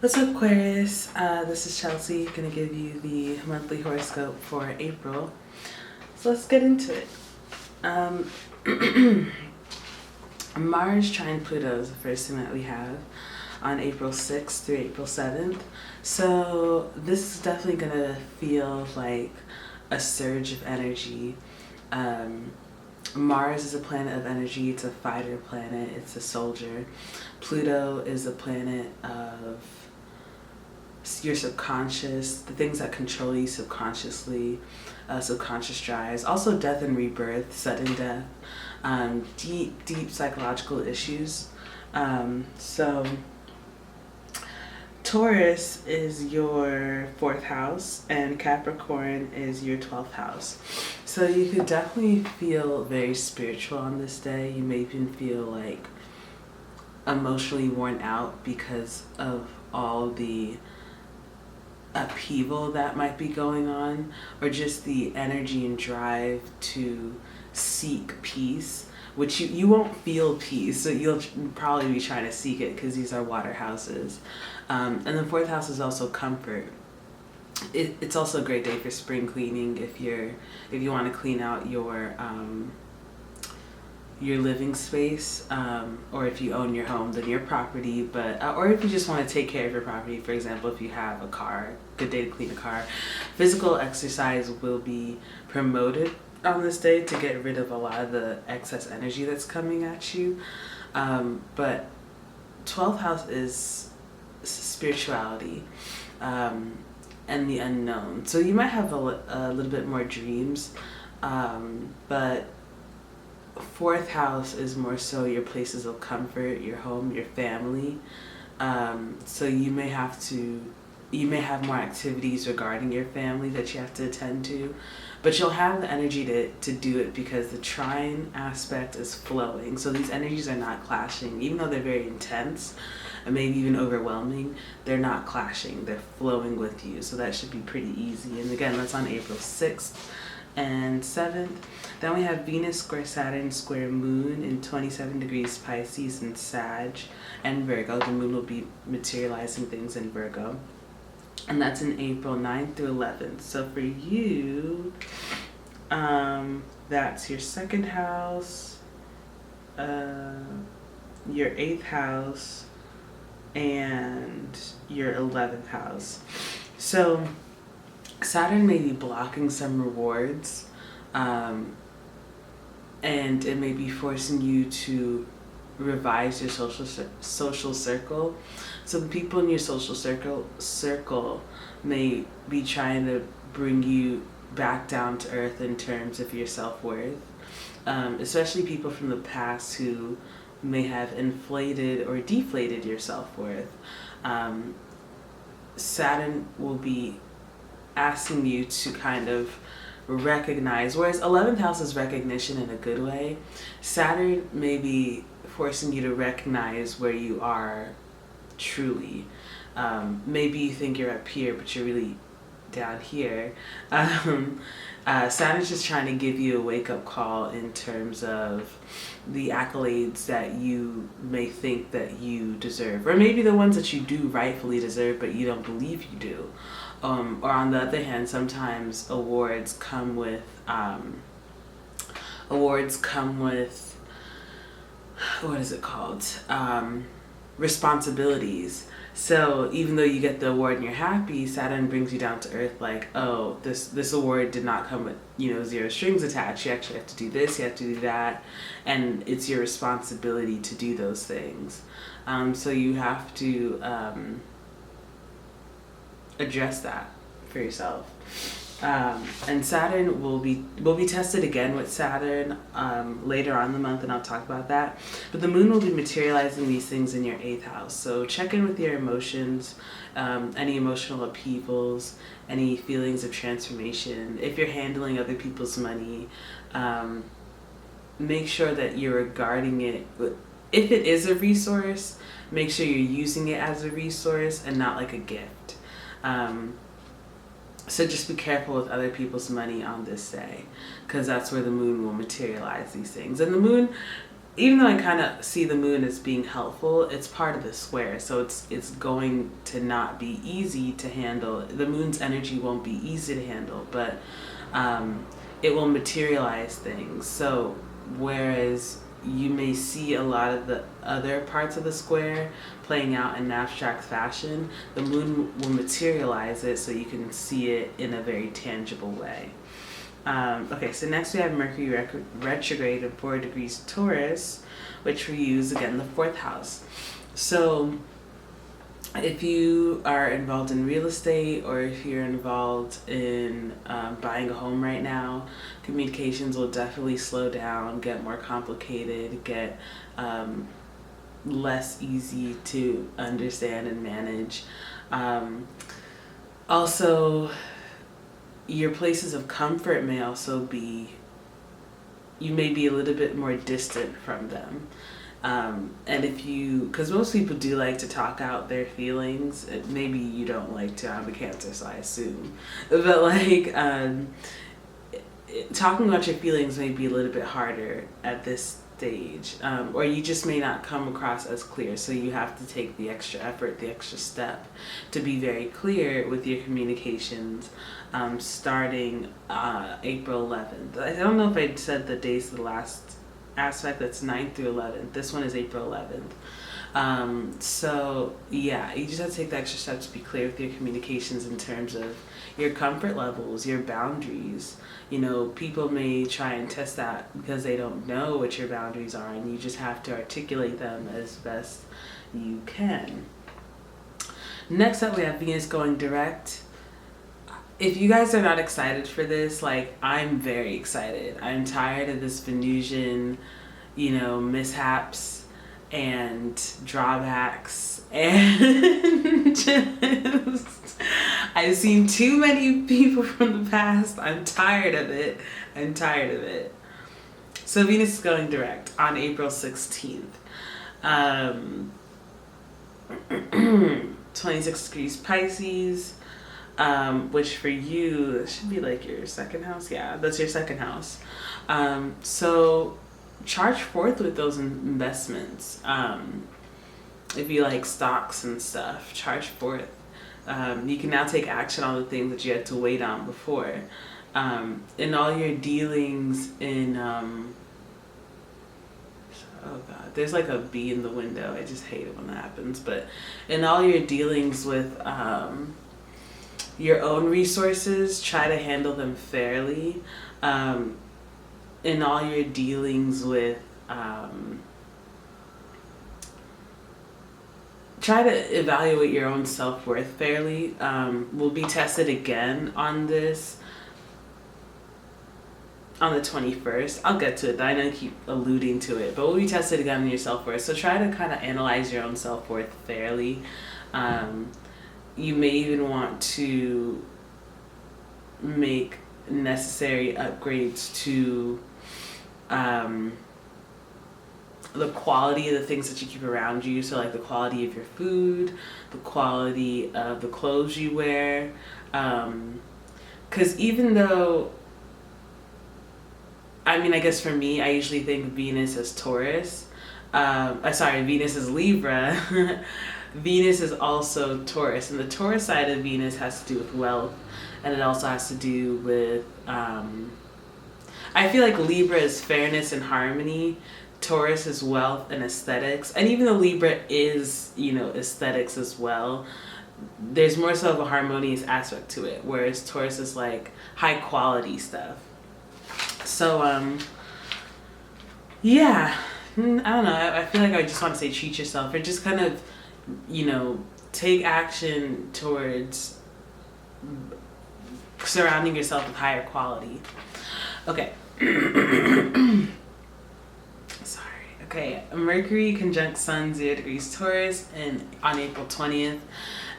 What's up, Aquarius? This is Chelsea, gonna give you the monthly horoscope for April. So let's get into it. Mars trine Pluto is the first thing that we have on April 6th through April 7th. So this is definitely gonna feel like a surge of energy. Mars is a planet of energy. It's a fighter planet. It's a soldier. Pluto is a planet of your subconscious, the things that control you subconsciously, subconscious drives, also death and rebirth, sudden death, deep psychological issues. So Taurus is your 4th house and Capricorn is your 12th house. So you could definitely feel very spiritual on this day. You may even feel like emotionally worn out because of all the upheaval that might be going on, or just the energy and drive to seek peace, which you won't feel peace, so you'll probably be trying to seek it because these are water houses. And the 4th house is also comfort. It's also a great day for spring cleaning if you want to clean out your living space, or if you own your home, then your property, but or if you just want to take care of your property. For example, if you have a car, good day to clean a car. Physical exercise will be promoted on this day to get rid of a lot of the excess energy that's coming at you. But 12th house is spirituality, and the unknown. So you might have a little bit more dreams, but 4th house is more so your places of comfort, your home, your family. So you may have more activities regarding your family that you have to attend to, but you'll have the energy to do it because the trine aspect is flowing. So these energies are not clashing, even though they're very intense and maybe even overwhelming. They're not clashing, they're flowing with you. So that should be pretty easy. And again, that's on April 6th and 7th. Then we have Venus square Saturn square Moon in 27 degrees Pisces and Sag and Virgo. The Moon will be materializing things in Virgo. And that's in April 9th through 11th. So for you, that's your 2nd house, your 8th house, and your 11th house. So Saturn may be blocking some rewards, and it may be forcing you to revise your social circle. So the people in your social circle may be trying to bring you back down to earth in terms of your self-worth, especially people from the past who may have inflated or deflated your self-worth. Saturn will be asking you to kind of recognize, whereas 11th house is recognition in a good way, Saturn may be forcing you to recognize where you are truly. Maybe you think you're up here, but you're really down here. Saturn's just trying to give you a wake-up call in terms of the accolades that you may think that you deserve, or maybe the ones that you do rightfully deserve but you don't believe you do. Or on the other hand, sometimes awards come with what is it called? Responsibilities. So even though you get the award and you're happy, Saturn brings you down to earth like, oh, this award did not come with, 0 strings attached. You actually have to do this, you have to do that, and it's your responsibility to do those things. So you have to address that for yourself. And Saturn will be tested again with Saturn later on in the month, and I'll talk about that. But the Moon will be materializing these things in your 8th house. So check in with your emotions, any emotional upheavals, any feelings of transformation. If you're handling other people's money, make sure that you're regarding it. If it is a resource, make sure you're using it as a resource and not like a gift. So just be careful with other people's money on this day, because that's where the Moon will materialize these things. And the Moon even though I kind of see the moon as being helpful, it's part of the square, so it's going to not be easy to handle. The moon's energy won't be easy to handle, but it will materialize things. So whereas you may see a lot of the other parts of the square playing out in an abstract fashion, the moon will materialize it so you can see it in a very tangible way. Okay, so next we have Mercury retrograde in 4 degrees Taurus, which for you is again the 4th house. So if you are involved in real estate, or if you're involved in buying a home right now, communications will definitely slow down, get more complicated, get less easy to understand and manage. Also, your places of comfort may also be, you may be a little bit more distant from them. And if you, because most people do like to talk out their feelings, maybe you don't like to, I'm a Cancer, so I assume, but like talking about your feelings may be a little bit harder at this stage, or you just may not come across as clear, so you have to take the extra effort, the extra step to be very clear with your communications, starting April 11th. I don't know if I said the dates of the last aspect. That's 9th through 11th. This one is April 11th. So yeah, you just have to take the extra step to be clear with your communications in terms of your comfort levels, your boundaries. You know, people may try and test that because they don't know what your boundaries are, and you just have to articulate them as best you can. Next up, we have Venus going direct. If you guys are not excited for this, like, I'm very excited. I'm tired of this Venusian, mishaps and drawbacks, and just, I've seen too many people from the past. I'm tired of it. So Venus is going direct on April 16th. 26 degrees Pisces. Which for you, it should be like your 2nd house. Yeah, that's your 2nd house. So charge forth with those investments. If you like stocks and stuff, charge forth. You can now take action on the things that you had to wait on before. In all your dealings in, oh God, there's like a bee in the window. I just hate it when that happens. But in all your dealings with, your own resources, try to handle them fairly. In all your dealings with, try to evaluate your own self-worth fairly. We'll be tested again on this on the 21st. I'll get to it. I know I keep alluding to it, but we'll be tested again on your self-worth. So try to kind of analyze your own self-worth fairly. You may even want to make necessary upgrades to the quality of the things that you keep around you. So like the quality of your food, the quality of the clothes you wear. Because even though, I guess for me, I usually think Venus as Taurus. Venus is Libra. Venus is also Taurus, and the Taurus side of Venus has to do with wealth, and it also has to do with, I feel like Libra is fairness and harmony, Taurus is wealth and aesthetics, and even though Libra is, aesthetics as well, there's more so of a harmonious aspect to it, whereas Taurus is like high quality stuff. So, yeah, I don't know, I feel like I just want to say treat yourself, or just kind of, take action towards surrounding yourself with higher quality. Okay. Okay, Mercury conjunct Sun, 0 degrees Taurus, and on April 20th.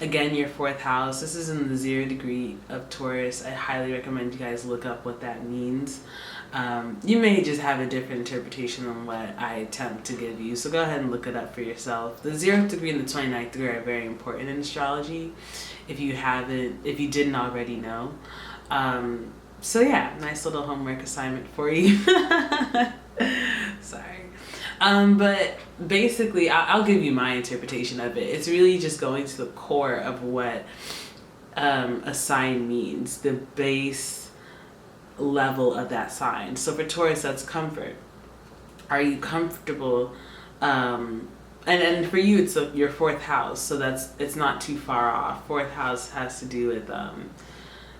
Again, your 4th house. This is in the 0 degree of Taurus. I highly recommend you guys look up what that means. You may just have a different interpretation than what I attempt to give you, so go ahead and look it up for yourself. The 0th degree and the 29th degree are very important in astrology, if you didn't already know. So yeah, nice little homework assignment for you. Sorry. But basically, I'll give you my interpretation of it. It's really just going to the core of what a sign means, the base level of that sign. So for Taurus, that's comfort. Are you comfortable? And for you, it's your fourth house, so it's not too far off. Fourth house has to do with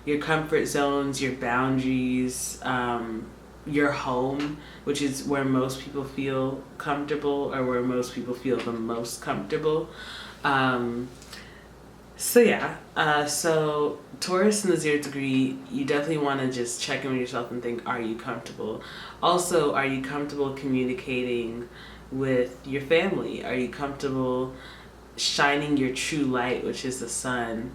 your comfort zones, your boundaries, your home, which is where most people feel comfortable, or where most people feel the most comfortable. So Taurus in the 0th degree, you definitely want to just check in with yourself and think, are you comfortable? Also, are you comfortable communicating with your family? Are you comfortable shining your true light, which is the sun,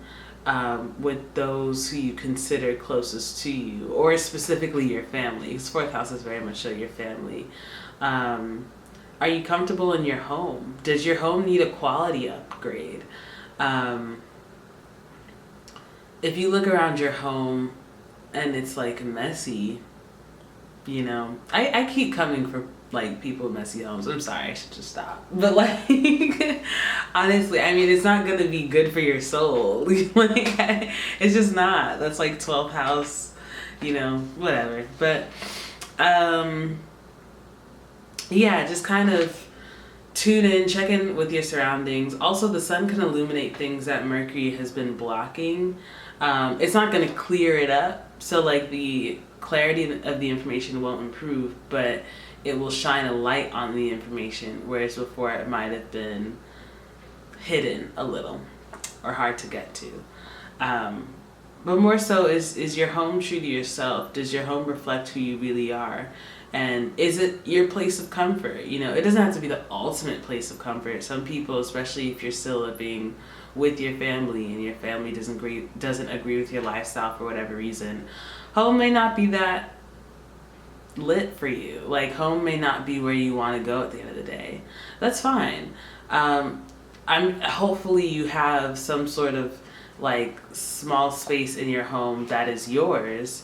with those who you consider closest to you, or specifically your family? Because fourth house is very much so your family. Are you comfortable in your home? Does your home need a quality upgrade? If you look around your home and it's like messy, you know, I keep coming for like people with messy homes. I'm sorry, I should just stop. But like, honestly, I mean, it's not gonna be good for your soul. Like, it's just not. That's like 12th house, you know, whatever. But yeah, just kind of tune in, check in with your surroundings. Also, the sun can illuminate things that Mercury has been blocking. It's not going to clear it up, so like the clarity of the information won't improve, but it will shine a light on the information, whereas before it might have been hidden a little or hard to get to. But more so, is your home true to yourself? Does your home reflect who you really are? And is it your place of comfort? You know, it doesn't have to be the ultimate place of comfort. Some people, especially if you're still living with your family and your family doesn't agree with your lifestyle for whatever reason, home may not be that lit for you. Like, home may not be where you want to go at the end of the day. That's fine. Hopefully you have some sort of like small space in your home that is yours.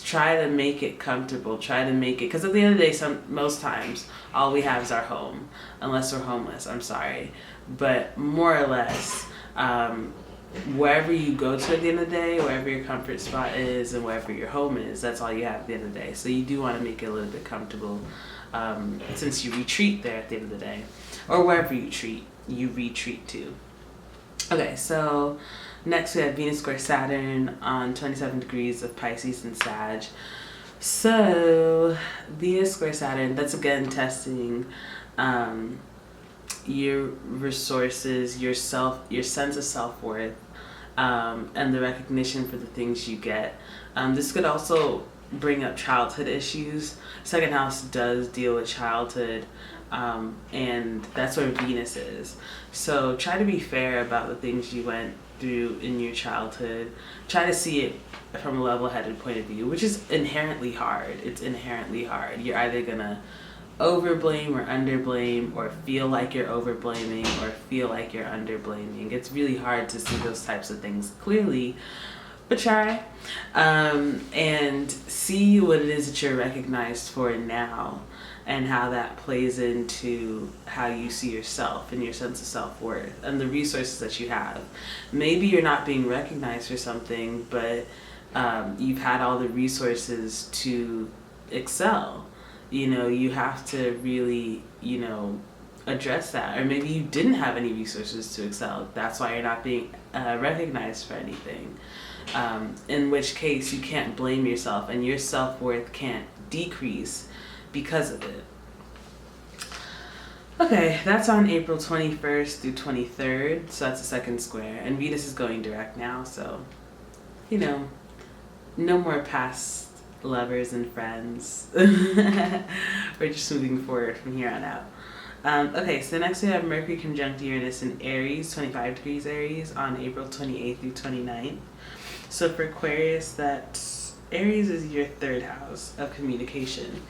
Try to make it comfortable. Try to make it, because at the end of the day, most times all we have is our home, unless we're homeless. I'm sorry, but more or less, wherever you go to at the end of the day, wherever your comfort spot is, and wherever your home is, that's all you have at the end of the day. So you do want to make it a little bit comfortable, since you retreat there at the end of the day, or wherever you retreat to. Okay, so next we have Venus square Saturn on 27 degrees of Pisces and Sag. So Venus square Saturn, that's again testing your resources, your sense of self-worth, and the recognition for the things you get. This could also bring up childhood issues. Second house does deal with childhood, and that's where Venus is. So try to be fair about the things you went through in your childhood. Try to see it from a level-headed point of view, which is inherently hard. It's inherently hard. You're either gonna overblame or underblame, or feel like you're overblaming or feel like you're underblaming. It's really hard to see those types of things clearly, but try, and see what it is that you're recognized for now, and how that plays into how you see yourself and your sense of self-worth and the resources that you have. Maybe you're not being recognized for something, but you've had all the resources to excel. You know, you have to really, address that. Or maybe you didn't have any resources to excel. That's why you're not being recognized for anything. In which case, you can't blame yourself, and your self-worth can't decrease because of it. Okay, that's on April 21st through 23rd, so that's the second square. And Venus is going direct now, so, no more past lovers and friends. We're just moving forward from here on out. Okay, so next we have Mercury conjunct Uranus in Aries, 25 degrees Aries, on April 28th through 29th. So for Aquarius, Aries is your third house of communication.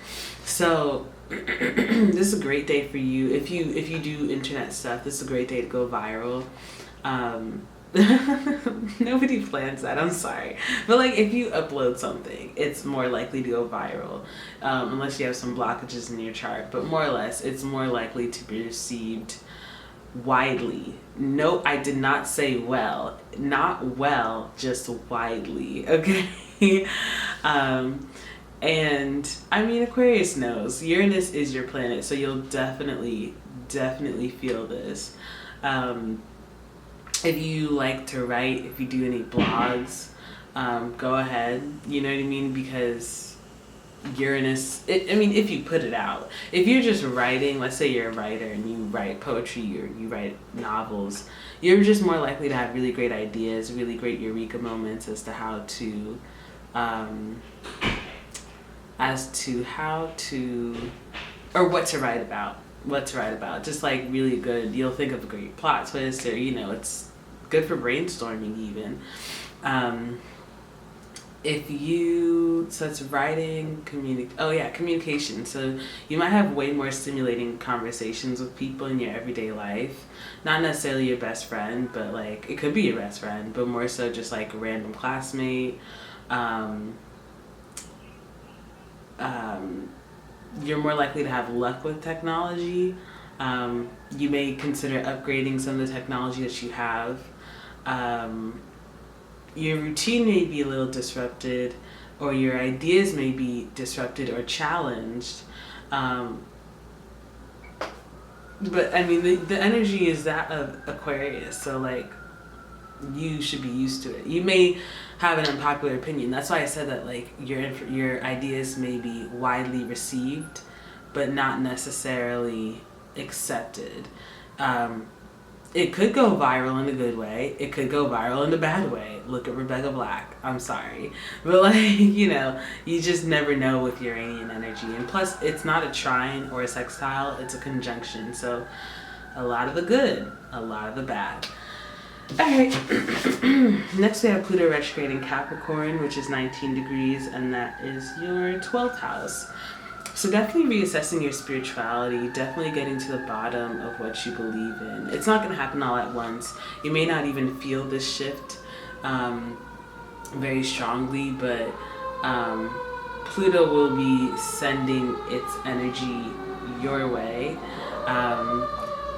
So this is a great day for you. If you do internet stuff, this is a great day to go viral. Nobody plans that, I'm sorry. But like if you upload something, it's more likely to go viral, unless you have some blockages in your chart. But more or less, it's more likely to be received widely. No, I did not say well. Not well, just widely. Okay. And I mean, Aquarius knows Uranus is your planet, so you'll definitely feel this. If you like to write, if you do any blogs, go ahead. You know what I mean? Because Uranus, I mean, if you put it out. If you're just writing, let's say you're a writer and you write poetry or you write novels, you're just more likely to have really great ideas, really great eureka moments as to how to, or what to write about. Just like really good, you'll think of a great plot twist, or it's good for brainstorming even. So it's writing, communication. So you might have way more stimulating conversations with people in your everyday life. Not necessarily your best friend, but like it could be your best friend, but more so just like a random classmate. You're more likely to have luck with technology. You may consider upgrading some of the technology that you have. Your routine may be a little disrupted, or your ideas may be disrupted or challenged. But I mean, the energy is that of Aquarius, so like you should be used to it. You may have an unpopular opinion. That's why I said that like your ideas may be widely received, but not necessarily accepted. It could go viral in a good way. It could go viral in a bad way. Look at Rebecca Black. I'm sorry. But like, you just never know with Uranian energy. And plus, it's not a trine or a sextile. It's a conjunction. So a lot of the good, a lot of the bad. All right. Next we have Pluto retrograde in Capricorn, which is 19 degrees, and that is your 12th house. So definitely reassessing your spirituality, definitely getting to the bottom of what you believe in. It's not going to happen all at once. You may not even feel this shift very strongly, but Pluto will be sending its energy your way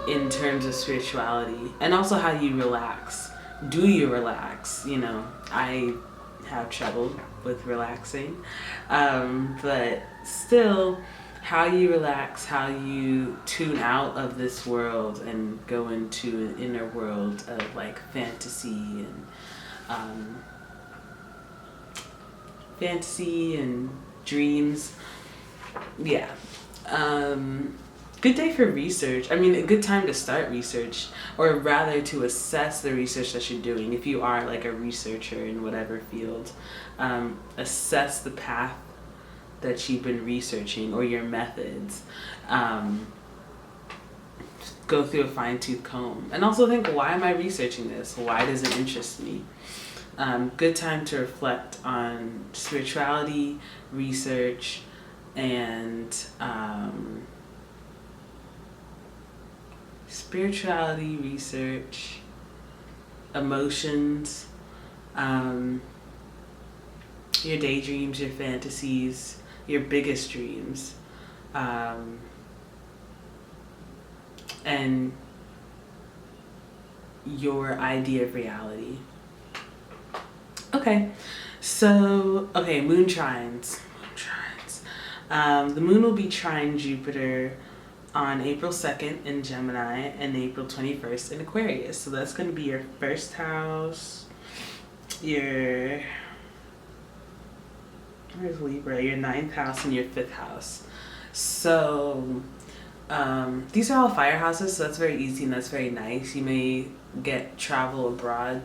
in terms of spirituality and also how you relax. Do you relax? I have trouble with relaxing, but still, how you relax, how you tune out of this world and go into an inner world of like fantasy and dreams. Yeah. Good day for research. I mean, a good time to start research, or rather to assess the research that you're doing. If you are like a researcher in whatever field, assess the path that you've been researching or your methods. Go through a fine-tooth comb. And also think, why am I researching this? Why does it interest me? Good time to reflect on spirituality, research, and emotions, your daydreams, your fantasies, your biggest dreams, and your idea of reality. Okay, moon trines. The moon will be trine Jupiter on April 2nd in Gemini and April 21st in Aquarius. So that's going to be your first house, your ninth house, and your fifth house. So these are all fire houses, so that's very easy and that's very nice. You may get travel abroad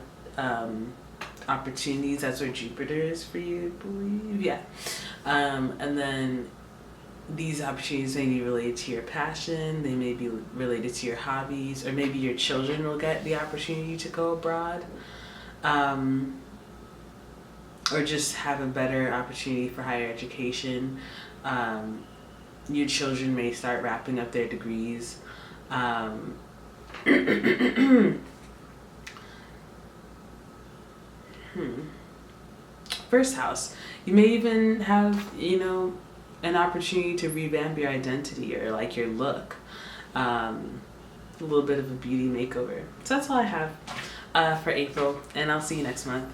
opportunities. That's where Jupiter is for you, I believe. Yeah. And then these opportunities may be related to your passion, they may be related to your hobbies, or maybe your children will get the opportunity to go abroad, or just have a better opportunity for higher education. Your children may start wrapping up their First house. You may even have, you know, an opportunity to revamp your identity or like your look. A little bit of a beauty makeover. So that's all I have for April, and I'll see you next month.